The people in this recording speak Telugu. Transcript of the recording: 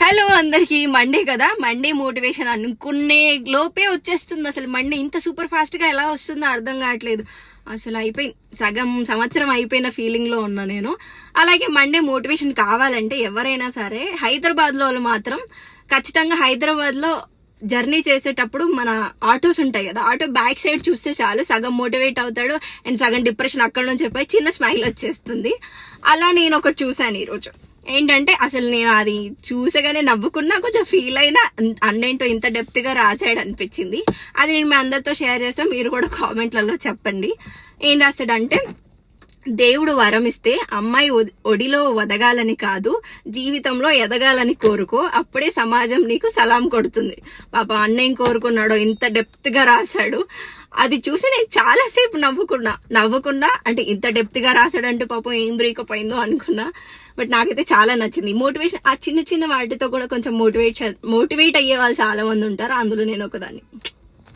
హలో అందరికి. మండే కదా, మండే మోటివేషన్ అనుకునే లోపే వచ్చేస్తుంది. అసలు మండే ఇంత సూపర్ ఫాస్ట్ గా ఎలా వస్తుందో అర్థం కావట్లేదు. అసలు అయిపోయింది, సగం సంవత్సరం అయిపోయిన ఫీలింగ్ లో ఉన్నా నేను. అలాగే మండే మోటివేషన్ కావాలంటే ఎవరైనా సరే హైదరాబాద్ లో మాత్రం ఖచ్చితంగా హైదరాబాద్ లో జర్నీ చేసేటప్పుడు మన ఆటోస్ ఉంటాయి కదా, ఆటో బ్యాక్ సైడ్ చూస్తే చాలు సగం మోటివేట్ అవుతాడు అండ్ సగం డిప్రెషన్ అక్కడ నుంచి పోయి చిన్న స్మైల్ వచ్చేస్తుంది. అలా నేను ఒకటి చూసాను ఈరోజు. ఏంటంటే అసలు నేను అది చూసగానే నవ్వుకున్నా, కొంచెం ఫీల్ అయినా, అన్నేంటో ఇంత డెప్త్ గా రాసాడు అనిపించింది. అది నేను మీ అందరితో షేర్ చేస్తాను, మీరు కూడా కామెంట్లలో చెప్పండి. ఏం రాస్తాడంటే, దేవుడు వరం ఇస్తే అమ్మాయి ఒడిలో వదగాలని కాదు, జీవితంలో ఎదగాలని కోరుకో, అప్పుడే సమాజం నీకు సలాం కొడుతుంది. పాప అన్నేం కోరుకున్నాడో ఇంత డెప్త్ గా రాశాడు. అది చూసి నేను చాలాసేపు నవ్వుకున్నా. అంటే ఇంత డెప్త్ గా రాశాడంటే పాపం ఏం బ్రేకప్ అయిందో అనుకున్నా. బట్ నాకైతే చాలా నచ్చింది. మోటివేషన్ ఆ చిన్న చిన్న వాటితో కూడా కొంచెం మోటివేట్ అయ్యే వాళ్ళు చాలా మంది ఉంటారు, అందులో నేను ఒకదాన్ని.